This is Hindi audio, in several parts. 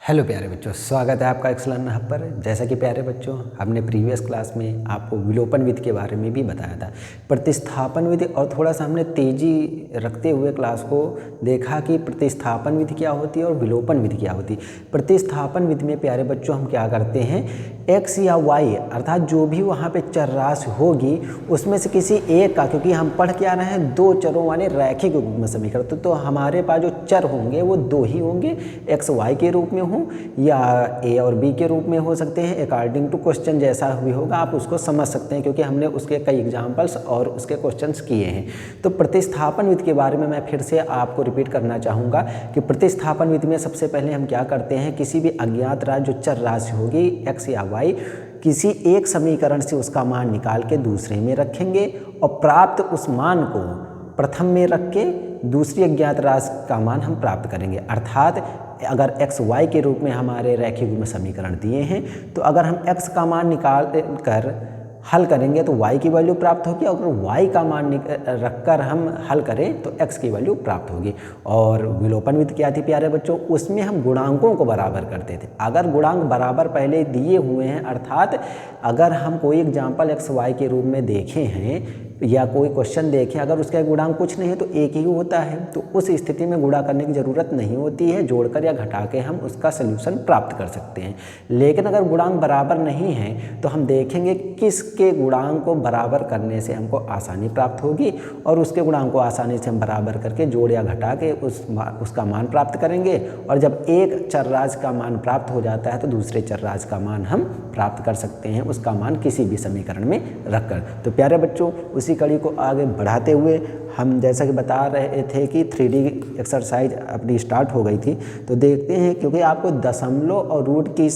हेलो प्यारे बच्चों, स्वागत है आपका एक्सेलेंट हब पर। जैसा कि प्यारे बच्चों, हमने प्रीवियस क्लास में आपको विलोपन विधि के बारे में भी बताया था, प्रतिस्थापन विधि, और थोड़ा सा हमने तेजी रखते हुए क्लास को देखा कि प्रतिस्थापन विधि क्या होती है और विलोपन विधि क्या होती है। प्रतिस्थापन विधि में प्यारे बच्चों हम क्या करते हैं, एक्स या वाई अर्थात जो भी वहाँ पे चर राशि होगी उसमें से किसी एक का, क्योंकि हम पढ़ के आ रहे हैं दो चरों वाले रैखिक युग्म समीकरण, तो हमारे पास जो चर होंगे वो दो ही होंगे, एक्स वाई के रूप में हो या ए और बी के रूप में हो सकते हैं, अकॉर्डिंग टू क्वेश्चन जैसा भी होगा आप उसको समझ सकते हैं, क्योंकि हमने उसके कई एग्जाम्पल्स और उसके क्वेश्चंस किए हैं। तो प्रतिस्थापन विधि के बारे में मैं फिर से आपको रिपीट करना चाहूँगा कि प्रतिस्थापन विधि में सबसे पहले हम क्या करते हैं, किसी भी अज्ञात राशि जो चर राशि होगी एक्स या वाई, किसी एक समीकरण से उसका मान निकाल के दूसरे में रखेंगे और प्राप्त उस मान को प्रथम में रख के दूसरी अज्ञात राशि का मान हम प्राप्त करेंगे। अर्थात अगर एक्स वाई के रूप में हमारे रैखिक युग्म समीकरण दिए हैं, तो अगर हम एक्स का मान निकाल कर हल करेंगे तो y की वैल्यू प्राप्त होगी, और अगर y का मान रखकर हम हल करें तो x की वैल्यू प्राप्त होगी। और विलोपन विधि क्या थी प्यारे बच्चों, उसमें हम गुणांकों को बराबर करते थे। अगर गुणांक बराबर पहले दिए हुए हैं, अर्थात अगर हम कोई एग्जाम्पल एक्स वाई के रूप में देखे हैं या कोई क्वेश्चन देखें, अगर उसका गुणांक कुछ नहीं है तो एक ही होता है, तो उस स्थिति में गुणा करने की ज़रूरत नहीं होती है, जोड़कर या घटा के हम उसका सल्यूशन प्राप्त कर सकते हैं। लेकिन अगर गुणांक बराबर नहीं है तो हम देखेंगे किसके गुणांक को बराबर करने से हमको आसानी प्राप्त होगी, और उसके गुणांक को आसानी से हम बराबर करके जोड़ या घटा के उसका मान प्राप्त करेंगे। और जब एक चर राशि का मान प्राप्त हो जाता है तो दूसरे चर राशि का मान हम प्राप्त कर सकते हैं, उसका मान किसी भी समीकरण में रखकर। तो प्यारे बच्चों, उसी कड़ी को आगे बढ़ाते हुए हम जैसा कि बता रहे थे कि 3D एक्सरसाइज अपनी स्टार्ट हो गई थी, तो देखते हैं, क्योंकि आपको दशमलव और रूट की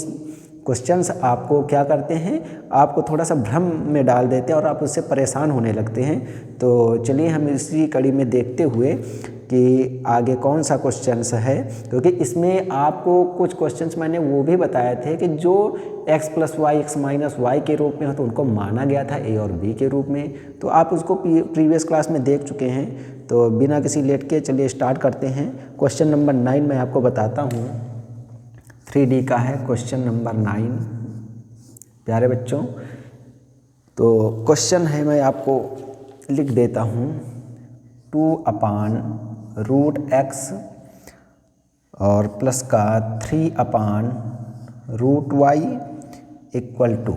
क्वेश्चंस आपको क्या करते हैं, आपको थोड़ा सा भ्रम में डाल देते हैं और आप उससे परेशान होने लगते हैं। तो चलिए हम इसी कड़ी में देखते हुए कि आगे कौन सा क्वेश्चंस है, क्योंकि इसमें आपको कुछ क्वेश्चंस मैंने वो भी बताए थे कि जो x plus y x minus y के रूप में हो तो उनको माना गया था ए और बी के रूप में, तो आप उसको प्रीवियस क्लास में देख चुके हैं। तो बिना किसी लेट के चलिए स्टार्ट करते हैं। क्वेश्चन नंबर 9 मैं आपको बताता हूँ, 3D का है क्वेश्चन नंबर 9 प्यारे बच्चों। तो क्वेश्चन है, मैं आपको लिख देता हूँ, 2/√x और प्लस का 3/√y इक्वल टू,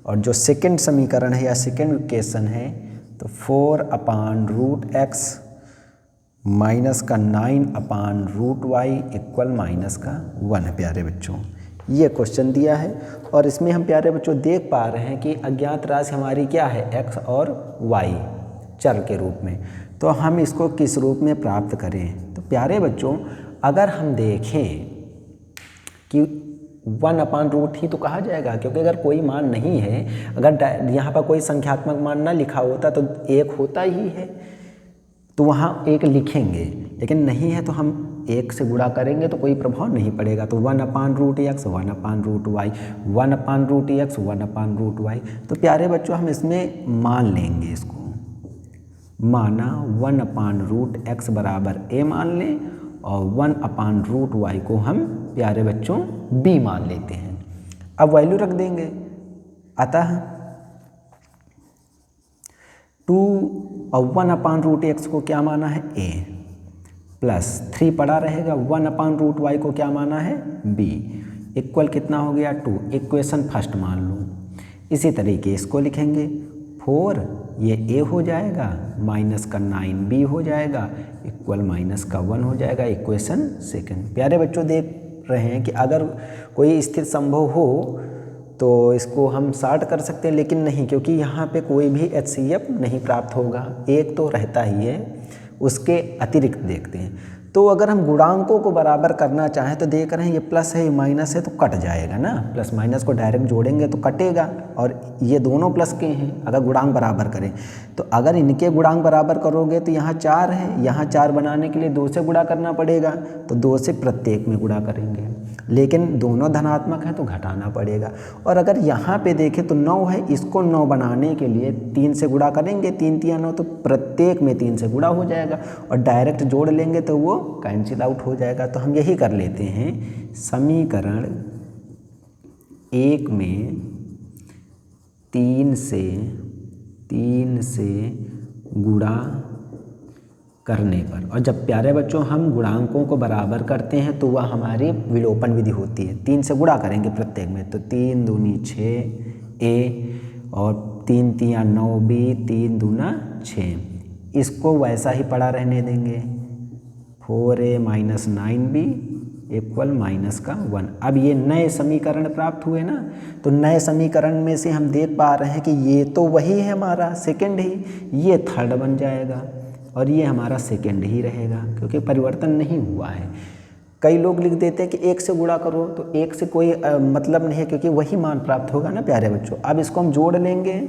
और जो सेकंड समीकरण है या सेकंड इक्वेशन है तो 4/√x माइनस का 9/√y इक्वल माइनस का 1 है प्यारे बच्चों। ये क्वेश्चन दिया है और इसमें हम प्यारे बच्चों देख पा रहे हैं कि अज्ञात राशि हमारी क्या है, x और y चर के रूप में। तो हम इसको किस रूप में प्राप्त करें, तो प्यारे बच्चों अगर हम देखें कि 1/रूट ही तो कहा जाएगा, क्योंकि अगर कोई मान नहीं है, अगर यहाँ पर कोई संख्यात्मक मान ना लिखा होता तो एक होता ही है, तो वहाँ एक लिखेंगे, लेकिन नहीं है तो हम एक से गुणा करेंगे तो कोई प्रभाव नहीं पड़ेगा। तो 1/√x 1/√y 1/√x 1/√y। तो प्यारे बच्चों हम इसमें मान लेंगे, इसको माना 1/√x बराबर a मान लें और 1/√y को हम प्यारे बच्चों b मान लेते हैं। अब वैल्यू रख देंगे, अतः 2 और 1/√x को क्या माना है a, प्लस 3 पड़ा रहेगा, 1/√y को क्या माना है b, इक्वल कितना हो गया 2, इक्वेशन फर्स्ट मान लो। इसी तरीके इसको लिखेंगे, 4 ये a हो जाएगा, माइनस का 9b हो जाएगा, इक्वल माइनस का 1 हो जाएगा, इक्वेशन सेकंड। प्यारे बच्चों देख रहे हैं कि अगर कोई स्थिति संभव हो तो इसको हम सॉर्ट कर सकते हैं, लेकिन नहीं, क्योंकि यहाँ पे कोई भी HCF नहीं प्राप्त होगा, एक तो रहता ही है, उसके अतिरिक्त देखते हैं। तो अगर हम गुणांकों को बराबर करना चाहें तो देख रहे हैं ये प्लस है ये माइनस है तो कट जाएगा ना, प्लस माइनस को डायरेक्ट जोड़ेंगे तो कटेगा, और ये दोनों प्लस के हैं अगर गुणांक बराबर करें। तो अगर इनके गुणांक बराबर करोगे तो यहाँ 4 है, यहाँ 4 बनाने के लिए 2 से गुणा करना पड़ेगा, तो 2 से प्रत्येक में गुणा करेंगे। लेकिन दोनों धनात्मक हैं तो घटाना पड़ेगा। और अगर यहाँ पे देखें तो 9 है, इसको 9 बनाने के लिए 3 से गुणा करेंगे, 3 3 9 तो प्रत्येक में 3 से गुणा हो जाएगा और डायरेक्ट जोड़ लेंगे तो वो कैंसिल आउट हो जाएगा। तो हम यही कर लेते हैं, समीकरण 1 में 3 से गुणा करने पर, और जब प्यारे बच्चों हम गुणांकों को बराबर करते हैं तो वह हमारी विलोपन विधि होती है। 3 से गुणा करेंगे प्रत्येक में तो 3 दूनी 6 ए और 3 3 9 बी, 3 दूना 6। इसको वैसा ही पड़ा रहने देंगे, 4a - 9b इक्वल माइनस का 1। अब ये नए समीकरण प्राप्त हुए ना, तो नए समीकरण में से हम देख पा रहे हैं कि ये तो वही है हमारा सेकंड ही, ये थर्ड बन जाएगा और ये हमारा सेकंड ही रहेगा क्योंकि परिवर्तन नहीं हुआ है। कई लोग लिख देते हैं कि 1 से गुणा करो, तो 1 से कोई मतलब नहीं है क्योंकि वही मान प्राप्त होगा ना प्यारे बच्चों। अब इसको हम जोड़ लेंगे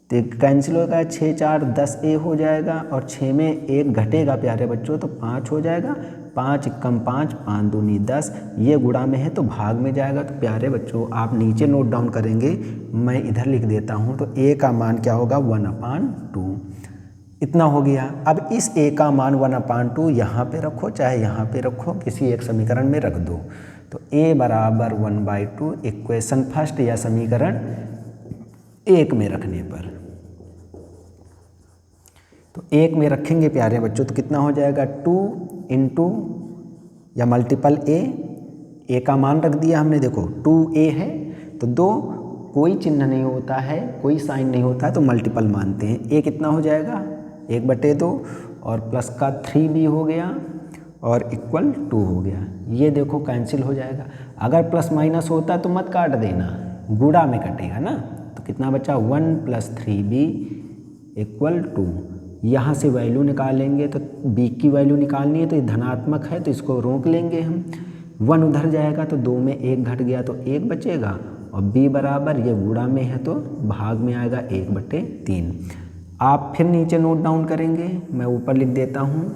तो कैंसिल होगा, 6 4 10 ए हो जाएगा और 6 में 1 घटेगा प्यारे बच्चों तो 5 हो जाएगा, 5 1 5 5 दूनी 10, ये गुणा में है तो भाग में जाएगा। तो प्यारे बच्चों आप नीचे नोट डाउन करेंगे, मैं इधर लिख देता हूँ। तो ए का मान क्या होगा, 1/2 इतना हो गया। अब इस ए का मान 1/2 यहाँ पे रखो चाहे यहाँ पे रखो, किसी एक समीकरण में रख दो। तो a बराबर 1/2 इक्वेशन फर्स्ट या समीकरण 1 में रखने पर, तो 1 में रखेंगे प्यारे बच्चों तो कितना हो जाएगा, 2 इंटू या मल्टीपल ए का मान रख दिया हमने, देखो 2a है तो 2 कोई चिन्ह नहीं होता है, कोई साइन नहीं होता है तो मल्टीपल मानते हैं। a कितना हो जाएगा, 1/2 और प्लस का 3b हो गया और इक्वल 2 हो गया। ये देखो कैंसिल हो जाएगा। अगर प्लस माइनस होता तो मत काट देना, गुणा में कटेगा ना। तो कितना बचा, 1 + 3b इक्वल 2। यहाँ से वैल्यू निकालेंगे तो b की वैल्यू निकालनी है तो ये धनात्मक है तो इसको रोक लेंगे हम, 1 उधर जाएगा तो 2 में 1 घट गया तो 1 बचेगा और b बराबर, ये गुणा में है तो भाग में आएगा 1/3। आप फिर नीचे नोट डाउन करेंगे, मैं ऊपर लिख देता हूँ।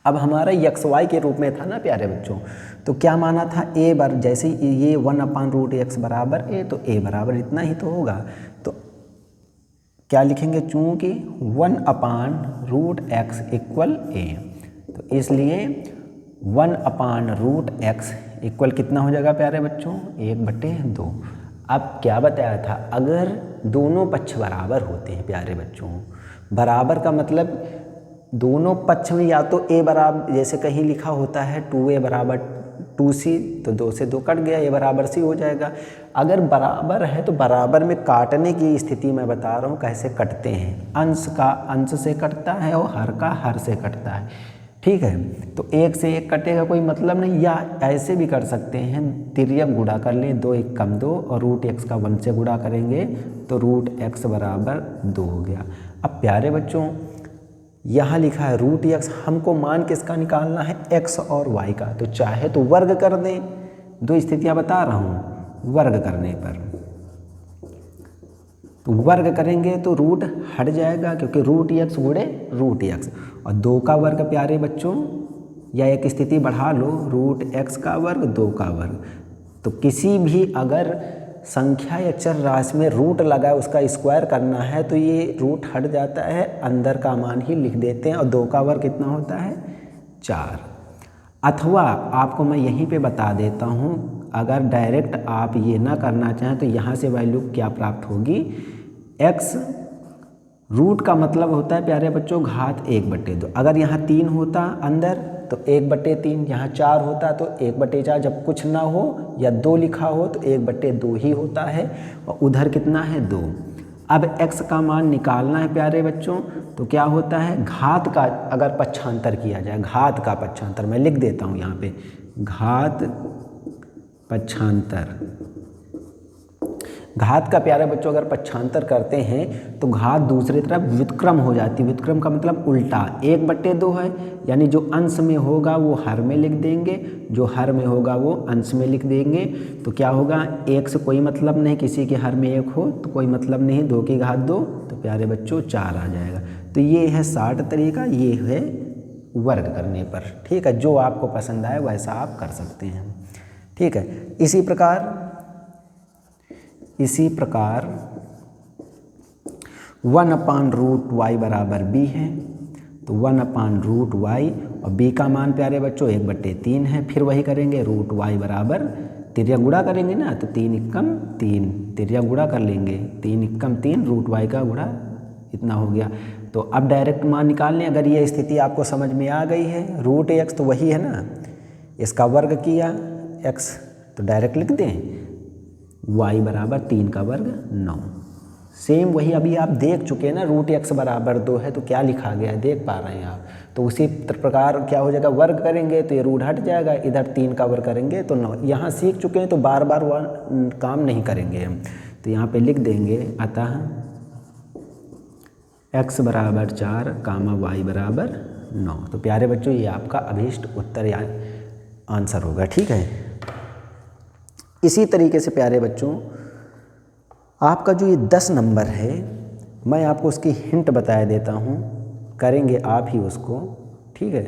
अब हमारा xy के रूप में था ना प्यारे बच्चों, तो क्या माना था, a बार जैसे ये 1/√x बराबर a, तो a बराबर इतना ही तो होगा। तो क्या लिखेंगे, चूँकि 1/√x इक्वल a, तो इसलिए 1/√x इक्वल कितना हो जाएगा प्यारे बच्चों, 1/2। अब क्या बताया था, अगर दोनों पक्ष बराबर होते हैं प्यारे बच्चों, बराबर का मतलब दोनों पक्ष में या तो a बराबर, जैसे कहीं लिखा होता है 2a बराबर 2c, तो 2 से 2 कट गया, a बराबर c हो जाएगा। अगर बराबर है तो बराबर में काटने की स्थिति मैं बता रहा हूँ कैसे कटते हैं, अंश का अंश से कटता है और हर का हर से कटता है, ठीक है। तो 1 से 1 कटेगा, कोई मतलब नहीं, या ऐसे भी कर सकते हैं, तिर्यक गुणा कर लें, 2 1 कम 2 और √x का 1 से गुणा करेंगे तो √x बराबर 2 हो गया। अब प्यारे बच्चों यहाँ लिखा है √x, हमको मान किसका निकालना है, x और y का, तो चाहे तो वर्ग कर दें, 2 स्थितियाँ बता रहा हूँ। वर्ग करने पर तो वर्ग करेंगे तो रूट हट जाएगा क्योंकि √x गुणे √x, और 2 का वर्ग प्यारे बच्चों, या एक स्थिति बढ़ा लो, √x का वर्ग 2 का वर्ग। तो किसी भी अगर संख्या या चर राशि में रूट लगा उसका स्क्वायर करना है तो ये रूट हट जाता है, अंदर का मान ही लिख देते हैं, और 2 का वर्ग कितना होता है, 4। अथवा आपको मैं यहीं पे बता देता हूँ, अगर डायरेक्ट आप ये ना करना चाहें तो यहाँ से वैल्यू क्या प्राप्त होगी, x रूट का मतलब होता है प्यारे बच्चों घात 1/2। अगर यहाँ 3 होता अंदर तो 1/3, यहाँ 4 होता तो 1/4, जब कुछ ना हो या 2 लिखा हो तो 1/2 ही होता है, और उधर कितना है 2। अब x का मान निकालना है प्यारे बच्चों, तो क्या होता है, घात का अगर पक्षांतर किया जाए, घात का पक्षांतर मैं लिख देता हूँ यहाँ पे, घात पक्षांतर, घात का प्यारे बच्चों अगर पक्षांतर करते हैं तो घात दूसरी तरफ व्युत्क्रम हो जाती है। व्युत्क्रम का मतलब उल्टा, 1/2 है, यानी जो अंश में होगा वो हर में लिख देंगे, जो हर में होगा वो अंश में लिख देंगे। तो क्या होगा, 1 से कोई मतलब नहीं, किसी के हर में 1 हो तो कोई मतलब नहीं, 2 की घात 2, तो प्यारे बच्चों 4 आ जाएगा। तो ये है 60 तरीका, ये है वर्ग करने पर। ठीक है, जो आपको पसंद आए वैसा आप कर सकते हैं। ठीक है, इसी प्रकार 1/√y बराबर b है, तो 1/√y और b का मान प्यारे बच्चों 1/3 है। फिर वही करेंगे, √y बराबर, तिर्या गुणा करेंगे ना, तो 3 एकम 3, तिर्या गुणा कर लेंगे, 3 एकम 3, √y का गुणा इतना हो गया। तो अब डायरेक्ट मान निकाल लें। अगर ये स्थिति आपको समझ में आ गई है, √x तो वही है ना, इसका वर्ग किया x, तो डायरेक्ट लिख दें y बराबर 3 का वर्ग 9। सेम वही अभी आप देख चुके हैं ना, √x बराबर 2 है तो क्या लिखा गया है देख पा रहे हैं आप। तो उसी प्रकार क्या हो जाएगा, वर्ग करेंगे तो ये रूट हट जाएगा, इधर 3 का वर्ग करेंगे तो 9। यहाँ सीख चुके हैं तो बार बार वह काम नहीं करेंगे हम। तो यहाँ पे लिख देंगे अतः x बराबर 4 कामा y बराबर 9। तो प्यारे बच्चों ये आपका अभीष्ट उत्तर या आंसर होगा। ठीक है, इसी तरीके से प्यारे बच्चों आपका जो ये 10 नंबर है, मैं आपको उसकी हिंट बता देता हूँ, करेंगे आप ही उसको। ठीक है,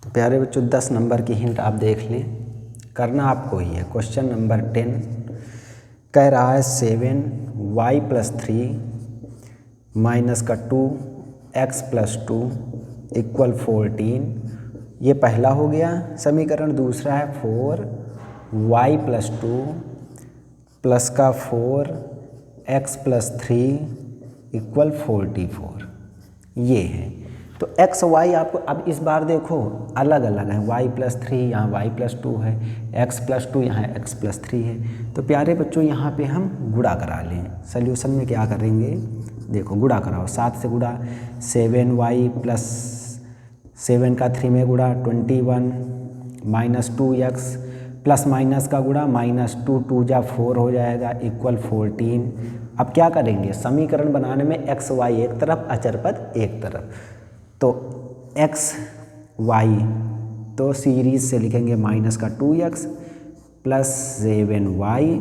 तो प्यारे बच्चों 10 नंबर की हिंट आप देख लें, करना आपको ही है। क्वेश्चन नंबर 10 कह रहा है 7y + 3 माइनस का 2x + 2 = 14। ये पहला हो गया समीकरण। दूसरा है 4y + 2 प्लस का 4x + 3 = 44। ये है। तो x y आपको अब इस बार देखो अलग अलग है, y + 3 यहाँ y + 2 है, x + 2 यहाँ x + 3 है। तो प्यारे बच्चों यहाँ पे हम गुणा करा लें। सल्यूशन में क्या करेंगे, देखो गुणा कराओ, 7 से गुणा, 7y + 7 का 3 में गुणा 21 माइनस 2x प्लस माइनस का गुणा -2 2 जा 4 हो जाएगा = 14। अब क्या करेंगे, समीकरण बनाने में x y एक तरफ, अचर पद एक तरफ, तो x y तो सीरीज से लिखेंगे माइनस का 2x प्लस 7y।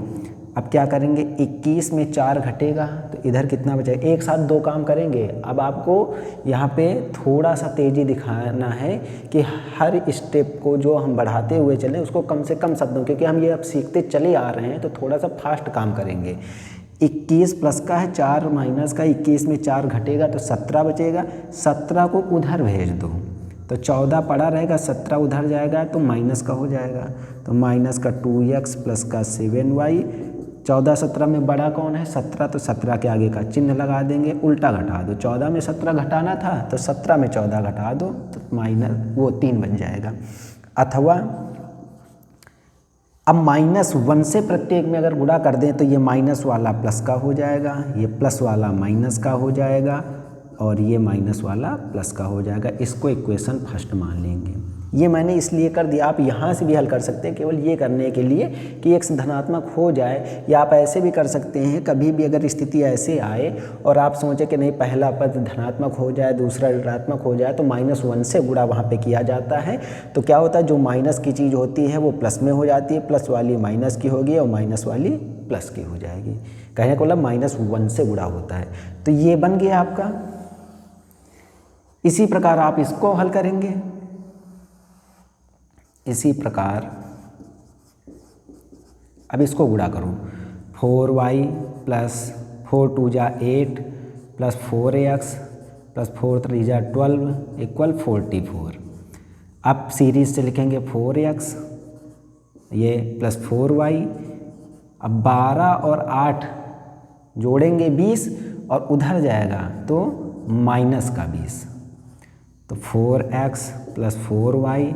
अब क्या करेंगे, 21 में 4 घटेगा तो इधर कितना बचेगा। एक साथ दो काम करेंगे। अब आपको यहाँ पे थोड़ा सा तेज़ी दिखाना है कि हर स्टेप को जो हम बढ़ाते हुए चलें उसको कम से कम शब्दों, क्योंकि हम ये अब सीखते चले आ रहे हैं तो थोड़ा सा फास्ट काम करेंगे। 21 प्लस का है, 4 माइनस का, 21 में 4 घटेगा तो 17 बचेगा। 17 को उधर भेज दो तो 14 पड़ा रहेगा, 17 उधर जाएगा तो माइनस का हो जाएगा, तो माइनस का 2x प्लस का 7y। 14 17 में बड़ा कौन है, 17, तो 17 के आगे का चिन्ह लगा देंगे, उल्टा घटा दो। 14 में 17 घटाना था तो 17 में 14 घटा दो तो माइनस वो 3 बन जाएगा। अथवा अब -1 से प्रत्येक में अगर गुणा कर दें तो ये माइनस वाला प्लस का हो जाएगा, ये प्लस वाला माइनस का हो जाएगा और ये माइनस वाला प्लस का हो जाएगा। इसको इक्वेशन फर्स्ट मान लेंगे। ये मैंने इसलिए कर दिया, आप यहाँ से भी हल कर सकते हैं केवल ये करने के लिए कि x धनात्मक हो जाए, या आप ऐसे भी कर सकते हैं कभी भी अगर स्थिति ऐसे आए और आप सोचें कि नहीं पहला पद धनात्मक हो जाए दूसरा ऋणात्मक हो जाए तो -1 से गुणा वहाँ पे किया जाता है। तो क्या होता है, जो माइनस की चीज़ होती है वो प्लस में हो जाती है, प्लस वाली माइनस की होगी और माइनस वाली प्लस की हो जाएगी। कहने को मतलब -1 से गुणा होता है। तो ये बन गया आपका। इसी प्रकार आप इसको हल करेंगे। इसी प्रकार अब इसको गुणा करो, 4y प्लस 4 2 जा 8 प्लस 4x प्लस 4 3 जा 12 = 44। अब सीरीज से लिखेंगे 4x ये प्लस 4y। अब 12 और 8 जोड़ेंगे 20 और उधर जाएगा तो माइनस का 20, तो 4x प्लस 4y,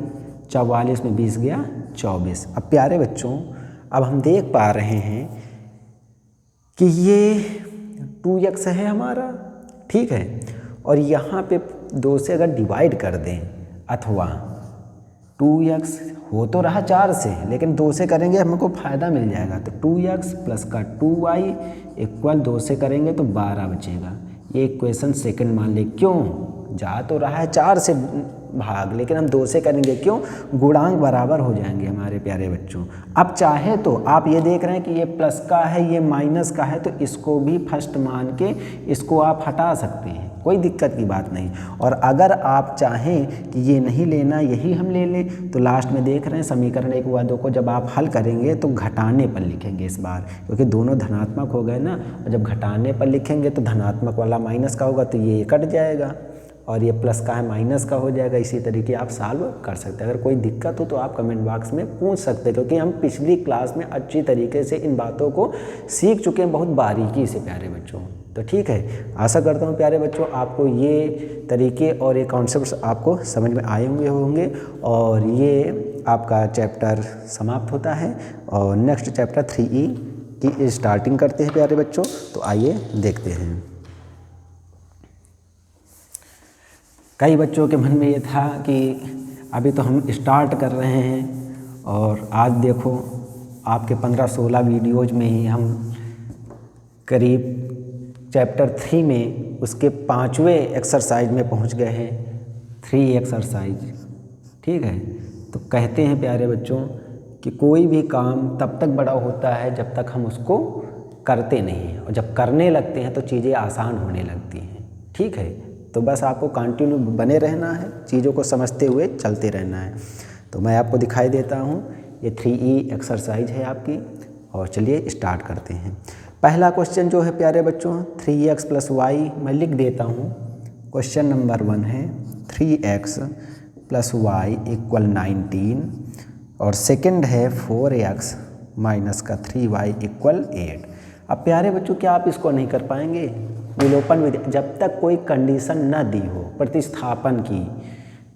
44 में 20 गया 24। अब प्यारे बच्चों अब हम देख पा रहे हैं कि ये 2x है हमारा, ठीक है, और यहाँ पे 2 से अगर डिवाइड कर दें, अथवा 2x हो तो रहा 4 से लेकिन 2 से करेंगे हमको फ़ायदा मिल जाएगा, तो 2x प्लस का 2y = 2 से करेंगे तो 12 बचेगा। ये इक्वेशन सेकंड मान ले। क्यों, जा तो रहा है 4 से भाग, लेकिन हम 2 से करेंगे, क्यों? गुणांक बराबर हो जाएंगे हमारे प्यारे बच्चों। अब चाहे तो आप ये देख रहे हैं कि ये प्लस का है, ये माइनस का है, तो इसको भी फर्स्ट मान के इसको आप हटा सकते हैं, कोई दिक्कत की बात नहीं। और अगर आप चाहें कि ये नहीं लेना, यही हम ले लें, तो लास्ट में देख रहे हैं समीकरण 1 व 2 को जब आप हल करेंगे तो घटाने पर लिखेंगे इस बार, क्योंकि दोनों धनात्मक हो गए ना, और जब घटाने पर लिखेंगे तो धनात्मक वाला माइनस का होगा तो ये कट जाएगा, और ये प्लस का है माइनस का हो जाएगा। इसी तरीके आप सॉल्व कर सकते हैं। अगर कोई दिक्कत हो तो आप कमेंट बॉक्स में पूछ सकते हैं, क्योंकि हम पिछली क्लास में अच्छी तरीके से इन बातों को सीख चुके हैं, बहुत बारीकी से प्यारे बच्चों। तो ठीक है, आशा करता हूँ प्यारे बच्चों आपको ये तरीके और ये कॉन्सेप्ट्स आपको समझ में आए होंगे और ये आपका चैप्टर समाप्त होता है और नेक्स्ट चैप्टर 3E की स्टार्टिंग करते हैं प्यारे बच्चों। तो आइए देखते हैं। कई बच्चों के मन में ये था कि अभी तो हम स्टार्ट कर रहे हैं और आज देखो आपके 15-16 वीडियोज में ही हम करीब चैप्टर 3 में उसके 5वें एक्सरसाइज में पहुंच गए हैं, 3 एक्सरसाइज। ठीक है, तो कहते हैं प्यारे बच्चों कि कोई भी काम तब तक बड़ा होता है जब तक हम उसको करते नहीं हैं, और जब करने लगते हैं तो चीज़ें आसान होने लगती हैं। ठीक है, तो बस आपको कंटिन्यू बने रहना है, चीज़ों को समझते हुए चलते रहना है। तो मैं आपको दिखाई देता हूँ, ये 3E एक्सरसाइज है आपकी, और चलिए स्टार्ट करते हैं। पहला क्वेश्चन जो है प्यारे बच्चों 3x + y, मैं लिख देता हूँ। क्वेश्चन नंबर 1 है 3x + y = 19, और सेकंड है 4x - 3y = 8। अब प्यारे बच्चों क्या आप इसको नहीं कर पाएंगे? विलोपन विधि, जब तक कोई कंडीशन न दी हो प्रतिस्थापन की,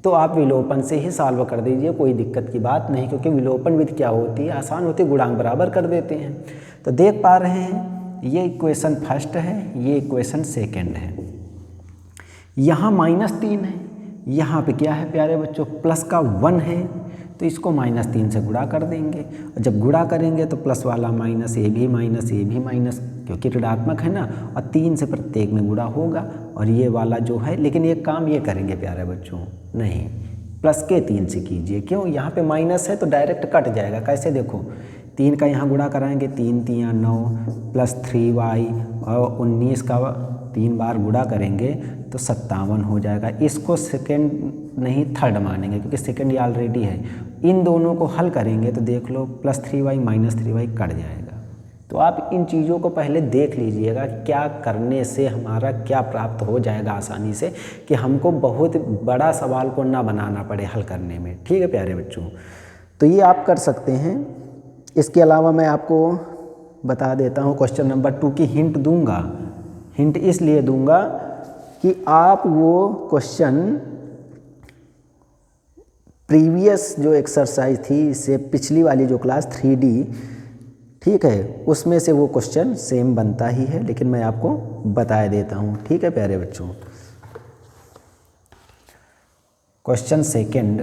तो आप विलोपन से ही सॉल्व कर दीजिए, कोई दिक्कत की बात नहीं, क्योंकि विलोपन विधि क्या होती है? आसान होती है, गुणांक बराबर कर देते हैं। तो देख पा रहे हैं ये इक्वेशन फर्स्ट है, ये इक्वेशन सेकंड है। यहाँ -3 है, यहाँ पे क्या है प्यारे बच्चों? प्लस का 1 है, तो इसको -3 से गुणा कर देंगे, और जब गुणा करेंगे तो प्लस वाला माइनस, ये भी माइनस, क्योंकि ऋणात्मक है ना, और 3 से प्रत्येक में गुणा होगा, और ये वाला जो है, लेकिन एक काम ये करेंगे प्यारे बच्चों, नहीं प्लस के 3 से कीजिए, क्यों? यहाँ पे माइनस है तो डायरेक्ट कट जाएगा। कैसे? देखो 3 का यहाँ गुणा कराएंगे, 3 × 3 = 9 + 3y, और 19 का 3 बार गुणा करेंगे तो 57 हो जाएगा। इसको सेकंड नहीं थर्ड मानेंगे, क्योंकि सेकंड ये ऑलरेडी है। इन दोनों को हल करेंगे तो देख लो +3y - 3y कट जाएगा। तो आप इन चीज़ों को पहले देख लीजिएगा, क्या करने से हमारा क्या प्राप्त हो जाएगा आसानी से, कि हमको बहुत बड़ा सवाल को ना बनाना पड़े हल करने में। ठीक है प्यारे बच्चों, तो ये आप कर सकते हैं। इसके अलावा मैं आपको बता देता हूँ क्वेश्चन नंबर 2 की हिंट दूंगा। हिंट इसलिए दूंगा कि आप वो क्वेश्चन प्रीवियस जो एक्सरसाइज थी, इससे पिछली वाली जो क्लास 3D, ठीक है, उसमें से वो क्वेश्चन सेम बनता ही है, लेकिन मैं आपको बता देता हूँ। ठीक है प्यारे बच्चों, क्वेश्चन सेकंड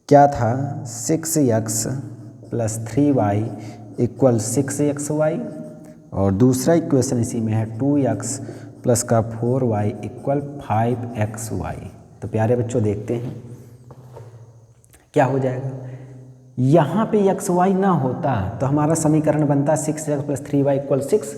क्या था? 6x + 3y = 6xy, और दूसरा इक्वेशन इसी में है 2x + 4y = 5xy। तो प्यारे बच्चों देखते हैं क्या हो जाएगा। यहाँ पे xy ना होता तो हमारा समीकरण बनता 6x + 3y = 6,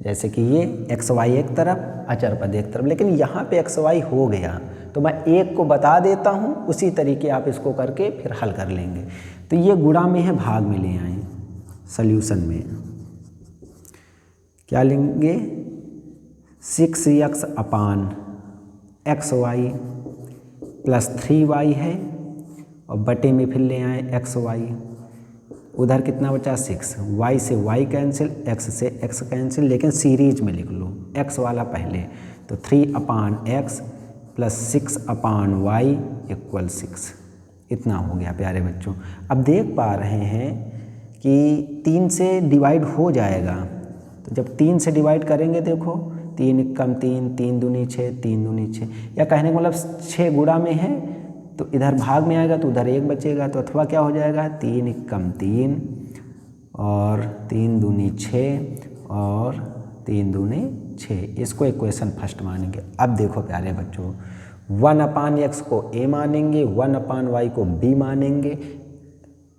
जैसे कि ये xy एक तरफ, अचर पद एक तरफ, लेकिन यहाँ पे xy हो गया तो मैं एक को बता देता हूँ, उसी तरीके आप इसको करके फिर हल कर लेंगे। तो ये गुणा में है, भाग में ले आए सॉल्यूशन में। क्या लेंगे? 6x / xy + 3y है, और बटे में फिर ले आए xy, उधर कितना बचा? 6, y से y कैंसिल, x से x कैंसिल, लेकिन सीरीज में लिख लो, x वाला पहले, तो 3/x + 6/y = 6। इतना हो गया प्यारे बच्चों। अब देख पा रहे हैं कि 3 से डिवाइड हो जाएगा, तो जब 3 से डिवाइड करेंगे देखो 3 × 3, 3 दूनी 6, 3 दूनी 6, या कहने का मतलब 6 गुणा में है तो इधर भाग में आएगा तो उधर 1 बचेगा, तो अथवा क्या हो जाएगा 3 × 3 और 3 दूनी 6 और 3 दूनी 6, इसको इक्वेशन फर्स्ट मानेंगे। अब देखो प्यारे बच्चों, 1/x को a मानेंगे, 1/y को b मानेंगे,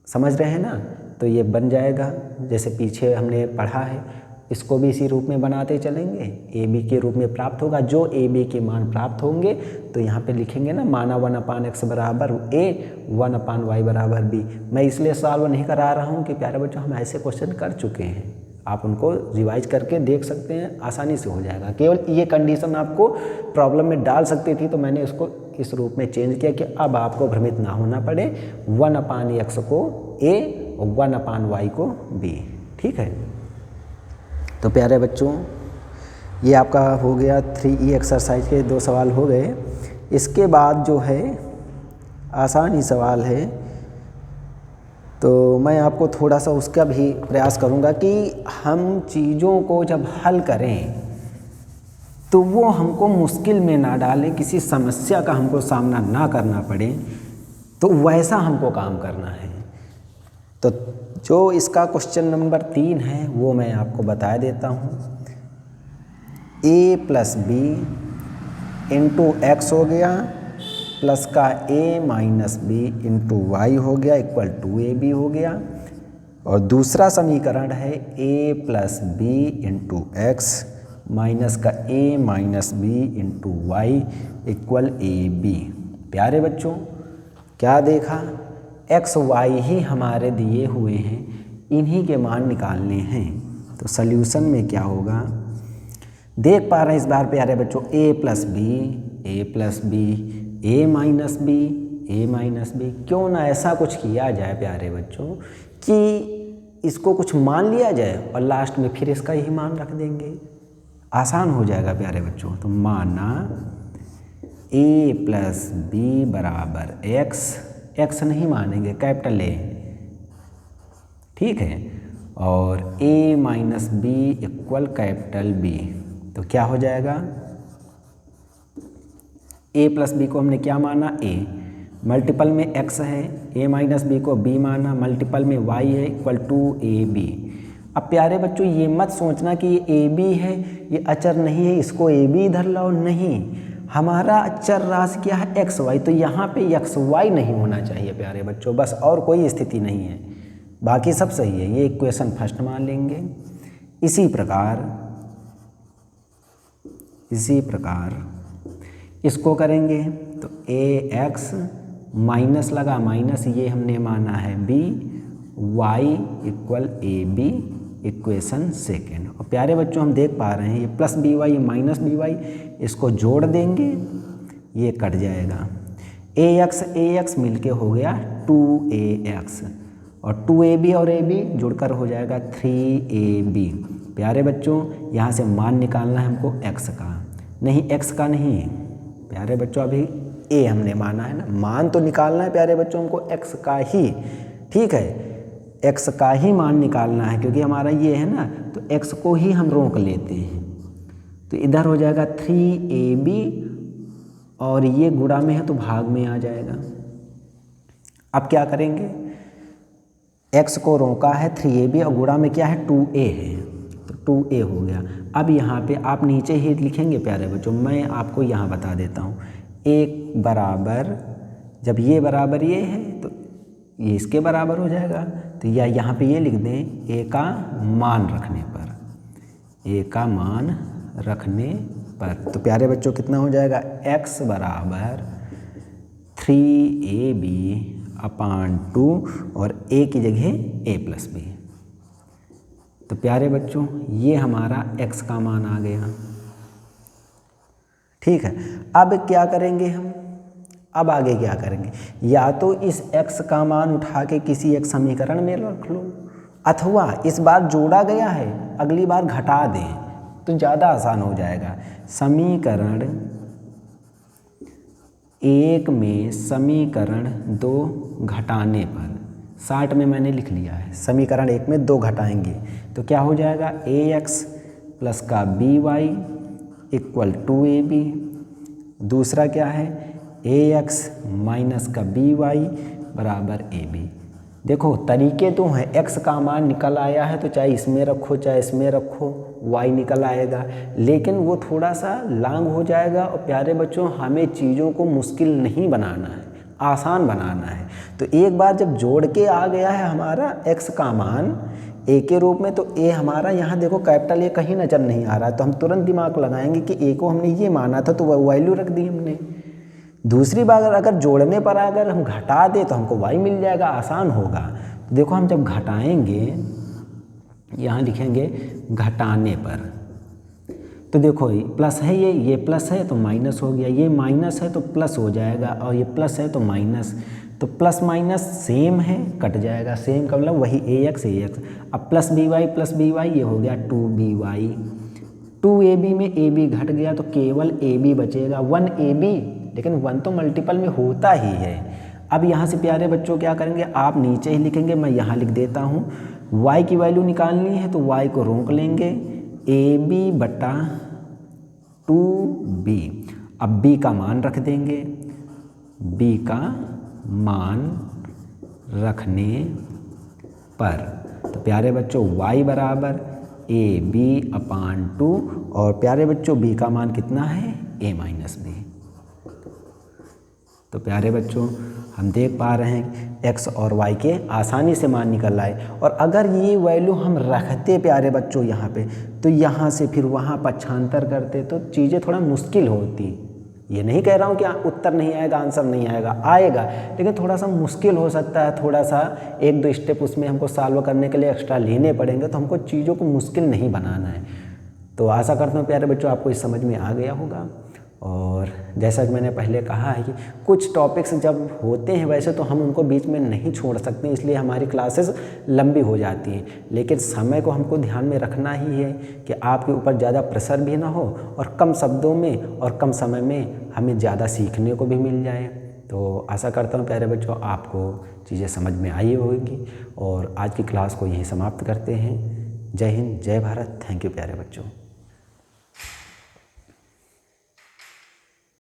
समझ रहे हैं ना। तो ये बन जाएगा जैसे पीछे हमने पढ़ा है, इसको भी इसी रूप में बनाते चलेंगे, ए बी के रूप में प्राप्त होगा। जो ए बी के मान प्राप्त होंगे तो यहाँ पे लिखेंगे ना, माना 1/x बराबर a, 1/y बराबर b। मैं इसलिए सॉल्व नहीं करा रहा हूँ कि प्यारे बच्चों हम ऐसे क्वेश्चन कर चुके हैं, आप उनको रिवाइज करके देख सकते हैं, आसानी से हो जाएगा। केवल ये कंडीशन आपको प्रॉब्लम में डाल सकती थी, तो मैंने इसको इस रूप में चेंज किया कि अब आपको भ्रमित ना होना पड़े, 1/x को a और 1/y को b। ठीक है, तो प्यारे बच्चों ये आपका हो गया 3E एक्सरसाइज के 2 सवाल हो गए। इसके बाद जो है आसान ही सवाल है, तो मैं आपको थोड़ा सा उसका भी प्रयास करूंगा कि हम चीज़ों को जब हल करें तो वो हमको मुश्किल में ना डालें, किसी समस्या का हमको सामना ना करना पड़े, तो वैसा हमको काम करना है। तो जो इसका क्वेश्चन नंबर 3 है वो मैं आपको बता देता हूँ। a + b × x हो गया, प्लस का a - b × y हो गया इक्वल टू ab हो गया, और दूसरा समीकरण है a + b × x माइनस का a - b × y equal ab। प्यारे बच्चों क्या देखा, x y ही हमारे दिए हुए हैं, इन्हीं के मान निकालने हैं। तो सल्यूशन में क्या होगा, देख पा रहे हैं इस बार प्यारे बच्चों, a + b a - b। क्यों ना ऐसा कुछ किया जाए प्यारे बच्चों कि इसको कुछ मान लिया जाए और लास्ट में फिर इसका यही मान रख देंगे, आसान हो जाएगा प्यारे बच्चों। तो माना a + b बराबर x नहीं मानेंगे, कैपिटल A, ठीक है, और a - b equal capital B। तो क्या हो जाएगा, a + b को हमने क्या माना a, मल्टीपल में x है, a - b को b माना, मल्टीपल में y है इक्वल टू ab। अब प्यारे बच्चों ये मत सोचना कि ये ab है, ये अचर नहीं है, इसको ab इधर लाओ, नहीं, हमारा अचर राशि क्या है xy, तो यहाँ पे xy नहीं होना चाहिए प्यारे बच्चों, बस, और कोई स्थिति नहीं है, बाकी सब सही है। ये इक्वेशन फर्स्ट मान लेंगे। इसी प्रकार इसको करेंगे तो ax माइनस लगा, माइनस ये हमने माना है b, y equal ab equation second. और प्यारे बच्चों हम देख पा रहे हैं ये plus b y minus b y, इसको जोड़ देंगे, ये कट जाएगा, ax मिलके हो गया 2ax, और 2ab और ab जुड़कर हो जाएगा 3ab। प्यारे बच्चों यहाँ से मान निकालना है हमको x का, नहीं x का नहीं प्यारे बच्चों, अभी a हमने माना है ना, मान तो निकालना है प्यारे बच्चों हमको x का ही, ठीक है, x का ही मान निकालना है, क्योंकि हमारा ये है ना, तो x को ही हम रोक लेते हैं। तो इधर हो जाएगा 3ab, और ये गुणा में है तो भाग में आ जाएगा। अब क्या करेंगे, x को रोका है 3ab और गुणा में क्या है 2a है, तो 2a हो गया। अब यहाँ पे आप नीचे ही लिखेंगे प्यारे बच्चों, मैं आपको यहाँ बता देता हूँ, एक बराबर, जब ये बराबर ये है तो ये इसके बराबर हो जाएगा, तो या यहाँ पे ये लिख दें a का मान रखने पर, a का मान रखने पर। तो प्यारे बच्चों कितना हो जाएगा, x बराबर 3ab/2 और a की जगह a + b। तो प्यारे बच्चों ये हमारा x का मान आ गया, ठीक है। अब क्या करेंगे हम, अब आगे क्या करेंगे, या तो इस x का मान उठा के किसी एक समीकरण में रख लो, अथवा इस बार जोड़ा गया है अगली बार घटा दें तो ज़्यादा आसान हो जाएगा। समीकरण 1 में समीकरण 2 घटाने पर, 60 में मैंने लिख लिया है, समीकरण 1 में 2 घटाएंगे तो क्या हो जाएगा, ax प्लस का by इक्वल 2ab, दूसरा क्या है ax माइनस का by बराबर ab। देखो तरीके तो हैं, x का मान निकल आया है तो चाहे इसमें रखो चाहे इसमें रखो y निकल आएगा, लेकिन वो थोड़ा सा लॉन्ग हो जाएगा। और प्यारे बच्चों हमें चीज़ों को मुश्किल नहीं बनाना है, आसान बनाना है। तो एक बार जब जोड़ के आ गया है हमारा x का मान a के रूप में, तो a हमारा यहाँ देखो कैपिटल A कहीं नज़र नहीं आ रहा है, तो हम तुरंत दिमाग लगाएंगे कि a को हमने ये माना था तो वह वैल्यू रख दी हमने। दूसरी बार अगर जोड़ने पर अगर हम घटा दें तो हमको y मिल जाएगा, आसान होगा। तो देखो हम जब घटाएंगे, यहाँ लिखेंगे घटाने पर, तो देखो प्लस है, ये प्लस है तो माइनस हो गया, ये माइनस है तो प्लस हो जाएगा, और ये प्लस है तो माइनस, तो प्लस माइनस सेम है, कट जाएगा। सेम का मतलब वही ax। अब प्लस बी वाई ये हो गया 2by। 2ab में ab घट गया तो केवल ab बचेगा, 1ab, लेकिन 1 तो मल्टीपल में होता ही है। अब यहाँ से प्यारे बच्चों क्या करेंगे, आप नीचे ही लिखेंगे, मैं यहाँ लिख देता हूँ। y की वैल्यू निकालनी है तो y को रोक लेंगे, ab बटा 2b। अब b का मान रख देंगे, b का मान रखने पर तो प्यारे बच्चों y बराबर ab/2, और प्यारे बच्चों b का मान कितना है, a-b। तो प्यारे बच्चों हम देख पा रहे हैं x और y के आसानी से मान निकल आए। और अगर ये वैल्यू हम रखते प्यारे बच्चों यहाँ पे, तो यहाँ से फिर वहाँ पक्षांतर करते तो चीज़ें थोड़ा मुश्किल होती। ये नहीं कह रहा हूँ कि उत्तर नहीं आएगा, आंसर नहीं आएगा, आएगा, लेकिन थोड़ा सा मुश्किल हो सकता है, थोड़ा सा 1-2 स्टेप उसमें हमको सॉल्व करने के लिए एक्स्ट्रा लेने पड़ेंगे। तो हमको चीज़ों को मुश्किल नहीं बनाना है। तो आशा करता हूँ प्यारे बच्चों आपको इस समझ में आ गया होगा। और जैसा कि मैंने पहले कहा है कि कुछ टॉपिक्स जब होते हैं वैसे तो हम उनको बीच में नहीं छोड़ सकते, इसलिए हमारी क्लासेस लंबी हो जाती हैं, लेकिन समय को हमको ध्यान में रखना ही है कि आपके ऊपर ज़्यादा प्रेशर भी ना हो और कम शब्दों में और कम समय में हमें ज़्यादा सीखने को भी मिल जाए। तो आशा करता हूँ प्यारे बच्चों आपको चीज़ें समझ में आई होगी, और आज की क्लास को यहीं समाप्त करते हैं। जय हिंद, जय भारत। थैंक यू प्यारे बच्चों।